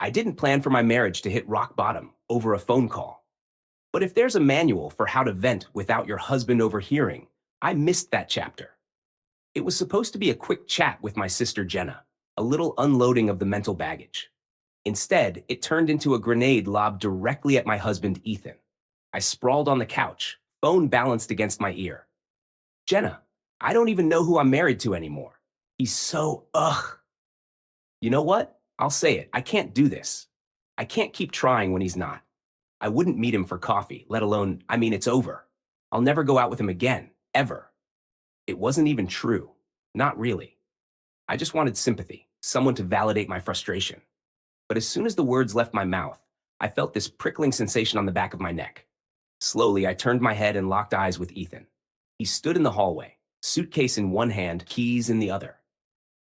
I didn't plan for my marriage to hit rock bottom over a phone call. But if there's a manual for how to vent without your husband overhearing, I missed that chapter. It was supposed to be a quick chat with my sister Jenna, a little unloading of the mental baggage. Instead, it turned into a grenade lobbed directly at my husband Ethan. I sprawled on the couch, phone balanced against my ear. Jenna, I don't even know who I'm married to anymore. He's so ugh. You know what? I'll say it. I can't do this. I can't keep trying when he's not. I wouldn't meet him for coffee, let alone, it's over. I'll never go out with him again, ever. It wasn't even true. Not really. I just wanted sympathy, someone to validate my frustration. But as soon as the words left my mouth, I felt this prickling sensation on the back of my neck. Slowly, I turned my head and locked eyes with Ethan. He stood in the hallway, suitcase in one hand, keys in the other.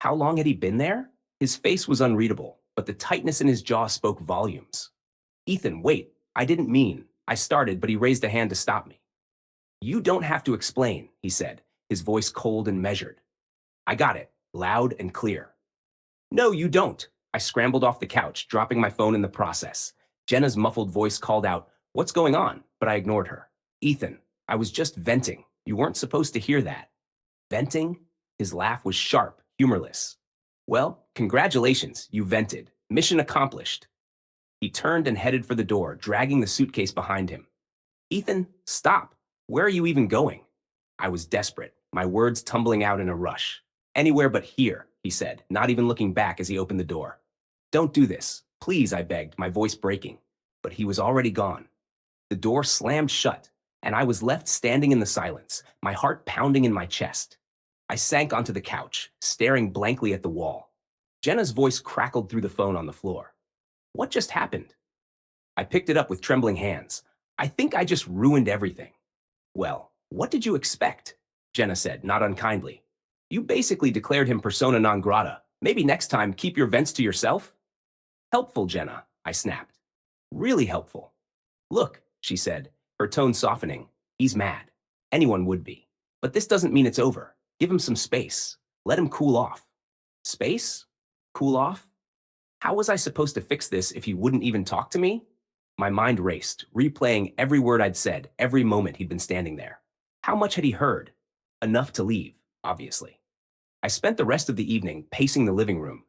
How long had he been there? His face was unreadable, but the tightness in his jaw spoke volumes. Ethan, wait, I didn't mean. I started, but he raised a hand to stop me. You don't have to explain, he said, his voice cold and measured. I got it, loud and clear. No, you don't. I scrambled off the couch, dropping my phone in the process. Jenna's muffled voice called out, what's going on? But I ignored her. Ethan, I was just venting. You weren't supposed to hear that. Venting? His laugh was sharp, humorless. Well, congratulations, you vented. Mission accomplished. He turned and headed for the door, dragging the suitcase behind him. Ethan, stop. Where are you even going? I was desperate, my words tumbling out in a rush. Anywhere but here, he said, not even looking back as he opened the door. Don't do this. Please, I begged, my voice breaking. But he was already gone. The door slammed shut, and I was left standing in the silence, my heart pounding in my chest. I sank onto the couch, staring blankly at the wall. Jenna's voice crackled through the phone on the floor. What just happened? I picked it up with trembling hands. I think I just ruined everything. Well, what did you expect? Jenna said, not unkindly. You basically declared him persona non grata. Maybe next time keep your vents to yourself? Helpful, Jenna, I snapped. Really helpful. Look, she said, her tone softening. He's mad. Anyone would be. But this doesn't mean it's over. Give him some space. Let him cool off. Space? Cool off? How was I supposed to fix this if he wouldn't even talk to me? My mind raced, replaying every word I'd said, every moment he'd been standing there. How much had he heard? Enough to leave, obviously. I spent the rest of the evening pacing the living room,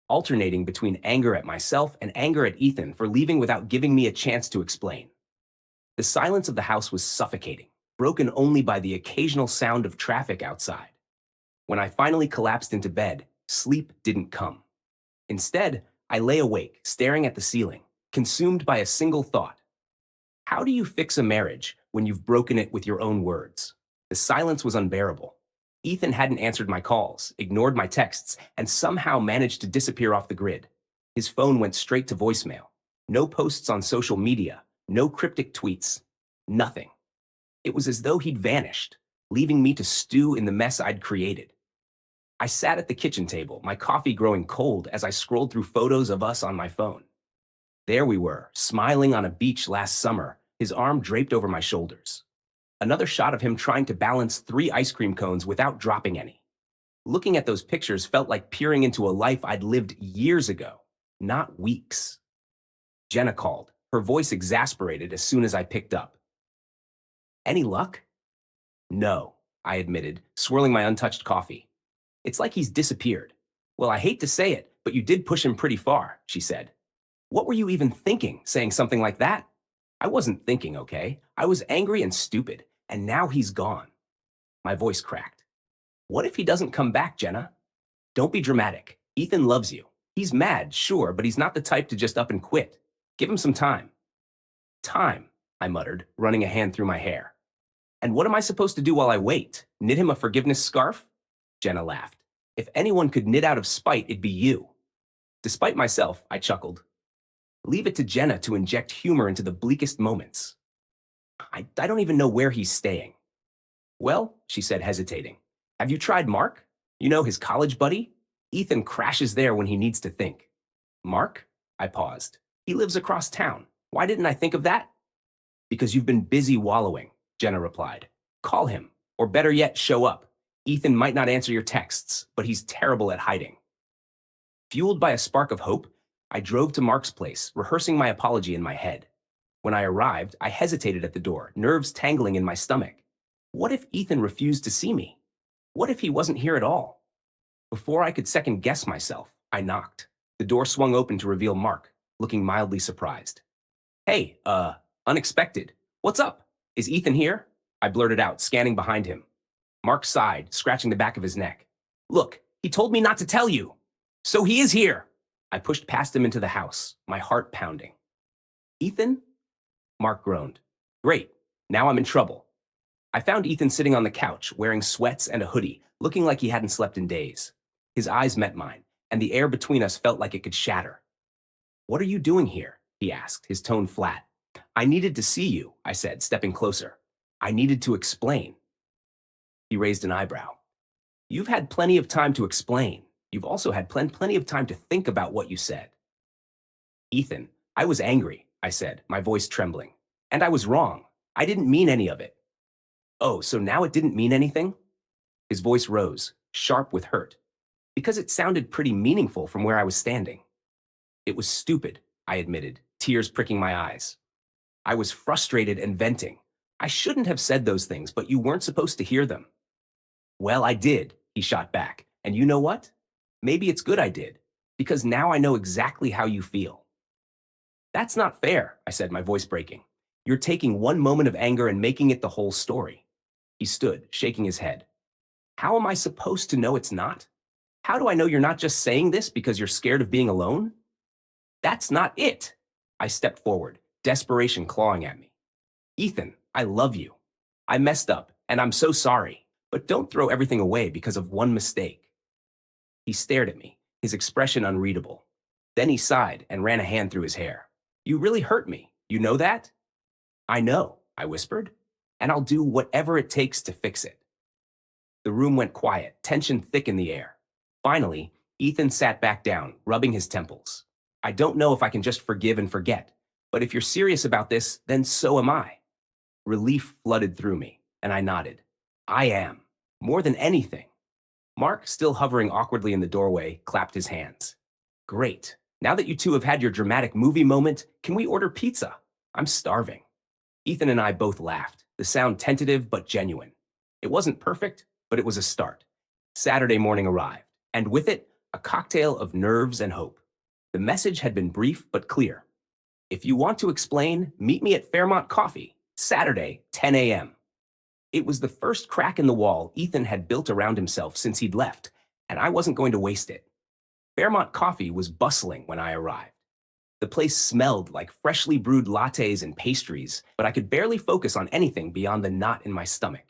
alternating between anger at myself and anger at Ethan for leaving without giving me a chance to explain. The silence of the house was suffocating, broken only by the occasional sound of traffic outside. When I finally collapsed into bed, sleep didn't come. Instead, I lay awake, staring at the ceiling, consumed by a single thought. How do you fix a marriage when you've broken it with your own words? The silence was unbearable. Ethan hadn't answered my calls, ignored my texts, and somehow managed to disappear off the grid. His phone went straight to voicemail. No posts on social media, no cryptic tweets, nothing. It was as though he'd vanished, leaving me to stew in the mess I'd created. I sat at the kitchen table, my coffee growing cold as I scrolled through photos of us on my phone. There we were, smiling on a beach last summer, his arm draped over my shoulders. Another shot of him trying to balance 3 ice cream cones without dropping any. Looking at those pictures felt like peering into a life I'd lived years ago, not weeks. Jenna called, her voice exasperated as soon as I picked up. Any luck? No, I admitted, swirling my untouched coffee. It's like he's disappeared. Well, I hate to say it, but you did push him pretty far, she said. What were you even thinking, saying something like that? I wasn't thinking, okay? I was angry and stupid, and now he's gone. My voice cracked. What if he doesn't come back, Jenna? Don't be dramatic. Ethan loves you. He's mad, sure, but he's not the type to just up and quit. Give him some time. Time, I muttered, running a hand through my hair. And what am I supposed to do while I wait? Knit him a forgiveness scarf? Jenna laughed. If anyone could knit out of spite, it'd be you. Despite myself, I chuckled. Leave it to Jenna to inject humor into the bleakest moments. I don't even know where he's staying. Well, she said, hesitating. Have you tried Mark? You know, his college buddy? Ethan crashes there when he needs to think. Mark? I paused. He lives across town. Why didn't I think of that? Because you've been busy wallowing, Jenna replied. Call him, or better yet, show up. Ethan might not answer your texts, but he's terrible at hiding. Fueled by a spark of hope, I drove to Mark's place, rehearsing my apology in my head. When I arrived, I hesitated at the door, nerves tangling in my stomach. What if Ethan refused to see me? What if he wasn't here at all? Before I could second guess myself, I knocked. The door swung open to reveal Mark, looking mildly surprised. Hey, unexpected. What's up? Is Ethan here? I blurted out, scanning behind him. Mark sighed, scratching the back of his neck. Look, he told me not to tell you. So he is here. I pushed past him into the house, my heart pounding. Ethan? Mark groaned. Great. Now I'm in trouble. I found Ethan sitting on the couch, wearing sweats and a hoodie, looking like he hadn't slept in days. His eyes met mine, and the air between us felt like it could shatter. What are you doing here? He asked, his tone flat. I needed to see you, I said, stepping closer. I needed to explain. He raised an eyebrow. You've had plenty of time to explain. You've also had plenty of time to think about what you said. Ethan, I was angry, I said, my voice trembling. And I was wrong. I didn't mean any of it. Oh, so now it didn't mean anything? His voice rose, sharp with hurt, because it sounded pretty meaningful from where I was standing. It was stupid, I admitted, tears pricking my eyes. I was frustrated and venting. I shouldn't have said those things, but you weren't supposed to hear them. Well, I did, he shot back. And you know what? Maybe it's good I did, because now I know exactly how you feel. That's not fair, I said, my voice breaking. You're taking one moment of anger and making it the whole story. He stood, shaking his head. How am I supposed to know it's not? How do I know you're not just saying this because you're scared of being alone? That's not it. I stepped forward, desperation clawing at me. Ethan, I love you. I messed up, and I'm so sorry, but don't throw everything away because of one mistake. He stared at me, his expression unreadable. Then he sighed and ran a hand through his hair. You really hurt me. You know that? I know, I whispered, and I'll do whatever it takes to fix it. The room went quiet, tension thick in the air. Finally, Ethan sat back down, rubbing his temples. I don't know if I can just forgive and forget, but if you're serious about this, then so am I. Relief flooded through me, and I nodded. I am. More than anything. Mark, still hovering awkwardly in the doorway, clapped his hands. Great. Now that you two have had your dramatic movie moment, can we order pizza? I'm starving. Ethan and I both laughed, the sound tentative but genuine. It wasn't perfect, but it was a start. Saturday morning arrived, and with it, a cocktail of nerves and hope. The message had been brief but clear. If you want to explain, meet me at Fairmont Coffee, Saturday, 10 a.m. It was the first crack in the wall Ethan had built around himself since he'd left, and I wasn't going to waste it. Fairmont Coffee was bustling when I arrived. The place smelled like freshly brewed lattes and pastries, but I could barely focus on anything beyond the knot in my stomach.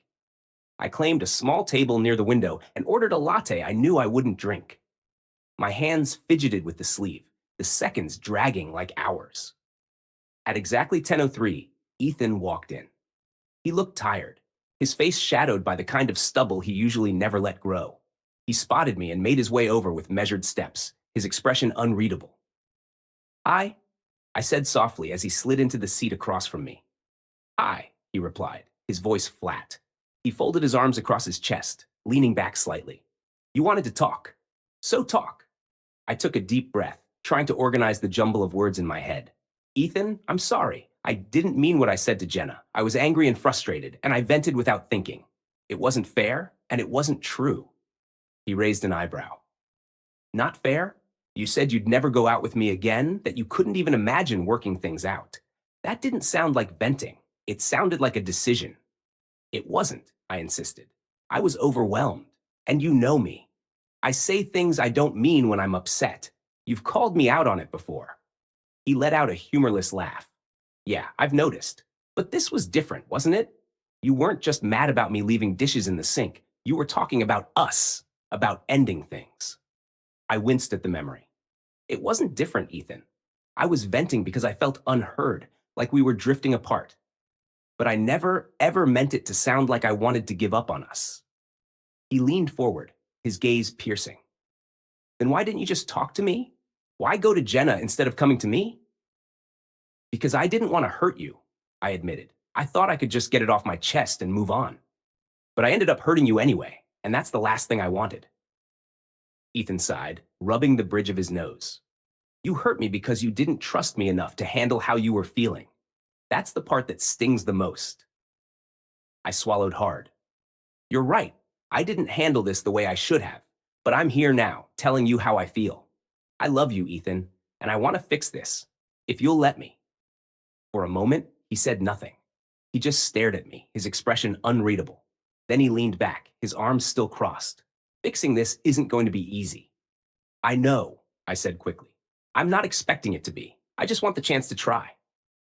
I claimed a small table near the window and ordered a latte I knew I wouldn't drink. My hands fidgeted with the sleeve, the seconds dragging like hours. At exactly 10:03, Ethan walked in. He looked tired, his face shadowed by the kind of stubble he usually never let grow. He spotted me and made his way over with measured steps, his expression unreadable. Hi, I said softly as he slid into the seat across from me. Hi, he replied, his voice flat. He folded his arms across his chest, leaning back slightly. You wanted to talk. So talk. I took a deep breath, trying to organize the jumble of words in my head. Ethan, I'm sorry. I didn't mean what I said to Jenna. I was angry and frustrated, and I vented without thinking. It wasn't fair, and it wasn't true. He raised an eyebrow. Not fair? You said you'd never go out with me again, that you couldn't even imagine working things out. That didn't sound like venting. It sounded like a decision. It wasn't, I insisted. I was overwhelmed, and you know me. I say things I don't mean when I'm upset. You've called me out on it before. He let out a humorless laugh. Yeah, I've noticed. But this was different, wasn't it? You weren't just mad about me leaving dishes in the sink. You were talking about us, about ending things. I winced at the memory. It wasn't different, Ethan. I was venting because I felt unheard, like we were drifting apart. But I never, ever meant it to sound like I wanted to give up on us. He leaned forward, his gaze piercing. Then why didn't you just talk to me? Why go to Jenna instead of coming to me? Because I didn't want to hurt you, I admitted. I thought I could just get it off my chest and move on. But I ended up hurting you anyway, and that's the last thing I wanted. Ethan sighed, rubbing the bridge of his nose. You hurt me because you didn't trust me enough to handle how you were feeling. That's the part that stings the most. I swallowed hard. You're right. I didn't handle this the way I should have, but I'm here now, telling you how I feel. I love you, Ethan, and I want to fix this. If you'll let me. For a moment, he said nothing. He just stared at me, his expression unreadable. Then he leaned back, his arms still crossed. Fixing this isn't going to be easy. I know, I said quickly. I'm not expecting it to be. I just want the chance to try.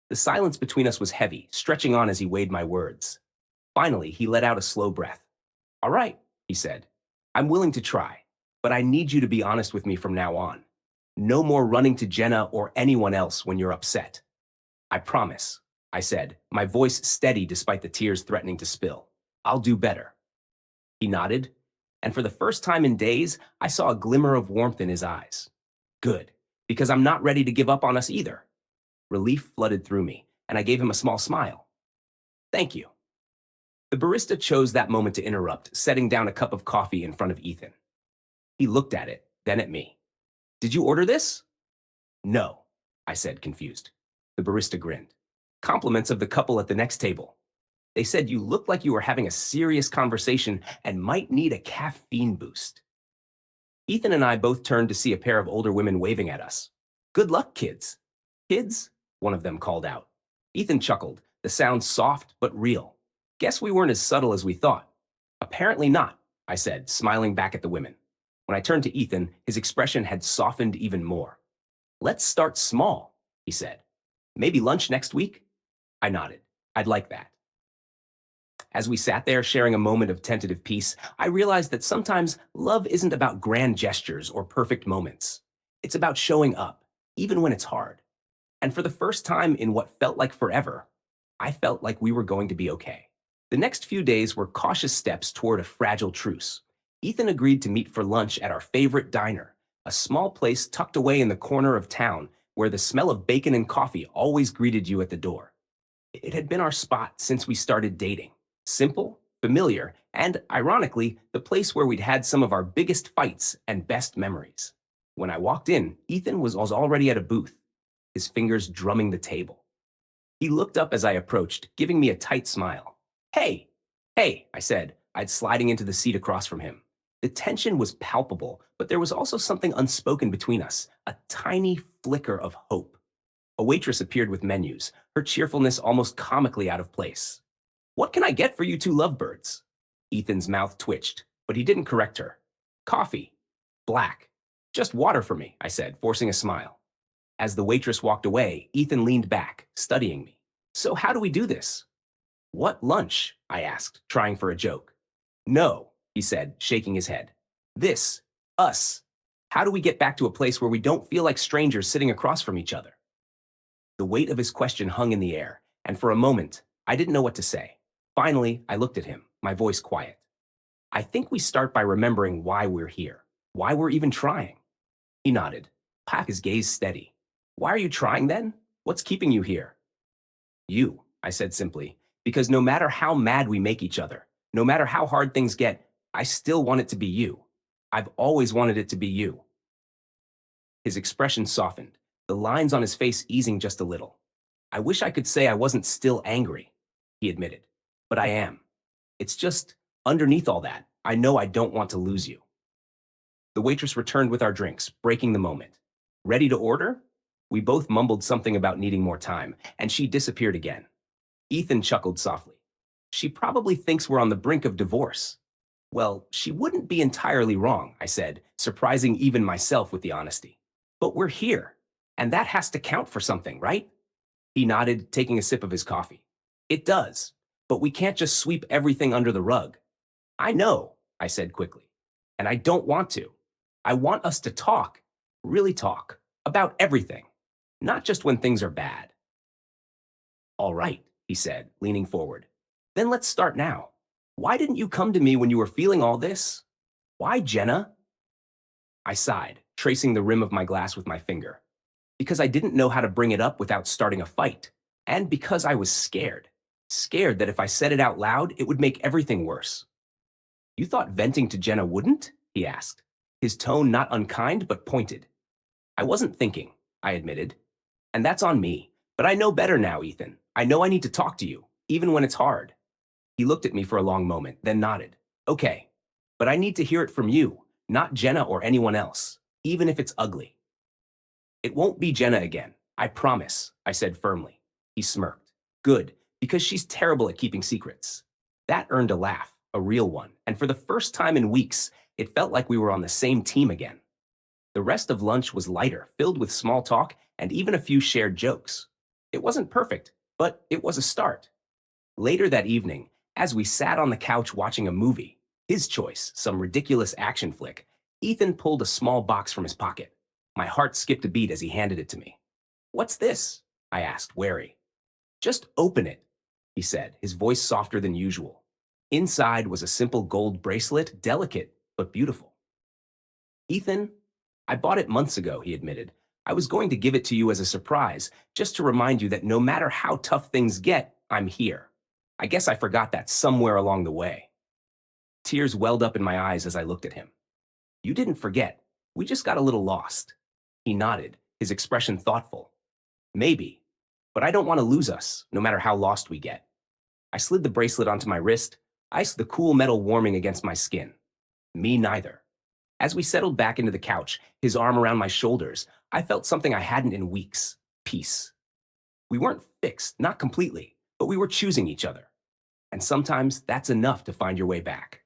The silence between us was heavy, stretching on as he weighed my words. Finally, he let out a slow breath. All right, he said. I'm willing to try, but I need you to be honest with me from now on. No more running to Jenna or anyone else when you're upset. I promise, I said, my voice steady despite the tears threatening to spill. I'll do better. He nodded, and for the first time in days, I saw a glimmer of warmth in his eyes. Good, because I'm not ready to give up on us either. Relief flooded through me, and I gave him a small smile. Thank you. The barista chose that moment to interrupt, setting down a cup of coffee in front of Ethan. He looked at it, then at me. Did you order this? No, I said, confused. The barista grinned. Compliments of the couple at the next table. They said you looked like you were having a serious conversation and might need a caffeine boost. Ethan and I both turned to see a pair of older women waving at us. Good luck, kids. Kids? One of them called out. Ethan chuckled, the sound soft but real. Guess we weren't as subtle as we thought. Apparently not, I said, smiling back at the women. When I turned to Ethan, his expression had softened even more. Let's start small, he said. Maybe lunch next week? I nodded. I'd like that. As we sat there sharing a moment of tentative peace, I realized that sometimes love isn't about grand gestures or perfect moments. It's about showing up, even when it's hard. And for the first time in what felt like forever, I felt like we were going to be okay. The next few days were cautious steps toward a fragile truce. Ethan agreed to meet for lunch at our favorite diner, a small place tucked away in the corner of town where the smell of bacon and coffee always greeted you at the door. It had been our spot since we started dating. Simple, familiar, and, ironically, the place where we'd had some of our biggest fights and best memories. When I walked in, Ethan was already at a booth, his fingers drumming the table. He looked up as I approached, giving me a tight smile. Hey, hey, I said, sliding into the seat across from him. The tension was palpable, but there was also something unspoken between us, a tiny flicker of hope. A waitress appeared with menus, her cheerfulness almost comically out of place. What can I get for you two lovebirds? Ethan's mouth twitched, but he didn't correct her. Coffee. Black. Just water for me, I said, forcing a smile. As the waitress walked away, Ethan leaned back, studying me. So how do we do this? What lunch? I asked, trying for a joke. No, he said, shaking his head. This. Us. How do we get back to a place where we don't feel like strangers sitting across from each other? The weight of his question hung in the air, and for a moment, I didn't know what to say. Finally, I looked at him, my voice quiet. I think we start by remembering why we're here, why we're even trying. He nodded, his gaze steady. Why are you trying then? What's keeping you here? You, I said simply, because no matter how mad we make each other, no matter how hard things get, I still want it to be you. I've always wanted it to be you. His expression softened, the lines on his face easing just a little. I wish I could say I wasn't still angry, he admitted, but I am. It's just, underneath all that, I know I don't want to lose you. The waitress returned with our drinks, breaking the moment. Ready to order? We both mumbled something about needing more time, and she disappeared again. Ethan chuckled softly. She probably thinks we're on the brink of divorce. Well, she wouldn't be entirely wrong, I said, surprising even myself with the honesty. But we're here, and that has to count for something, right? He nodded, taking a sip of his coffee. It does, but we can't just sweep everything under the rug. I know, I said quickly, and I don't want to. I want us to talk, really talk, about everything, not just when things are bad. All right, he said, leaning forward. Then let's start now. Why didn't you come to me when you were feeling all this? Why, Jenna? I sighed, tracing the rim of my glass with my finger. Because I didn't know how to bring it up without starting a fight. And because I was scared. Scared that if I said it out loud, it would make everything worse. You thought venting to Jenna wouldn't? He asked, his tone not unkind but pointed. I wasn't thinking. I admitted. And that's on me. But I know better now, Ethan. I know I need to talk to you, even when it's hard. He looked at me for a long moment, then nodded. Okay, but I need to hear it from you, not Jenna or anyone else, even if it's ugly. It won't be Jenna again. I promise, I said firmly. He smirked. Good, because she's terrible at keeping secrets. That earned a laugh, a real one, and for the first time in weeks, it felt like we were on the same team again. The rest of lunch was lighter, filled with small talk and even a few shared jokes. It wasn't perfect, but it was a start. Later that evening, as we sat on the couch watching a movie, his choice, some ridiculous action flick, Ethan pulled a small box from his pocket. My heart skipped a beat as he handed it to me. What's this? I asked, wary. Just open it, he said, his voice softer than usual. Inside was a simple gold bracelet, delicate but beautiful. Ethan, I bought it months ago, he admitted. I was going to give it to you as a surprise, just to remind you that no matter how tough things get, I'm here. I guess I forgot that somewhere along the way. Tears welled up in my eyes as I looked at him. You didn't forget. We just got a little lost. He nodded, his expression thoughtful. Maybe, but I don't want to lose us, no matter how lost we get. I slid the bracelet onto my wrist, iced the cool metal warming against my skin. Me neither. As we settled back into the couch, his arm around my shoulders, I felt something I hadn't in weeks. Peace. We weren't fixed, not completely, but we were choosing each other. And sometimes that's enough to find your way back.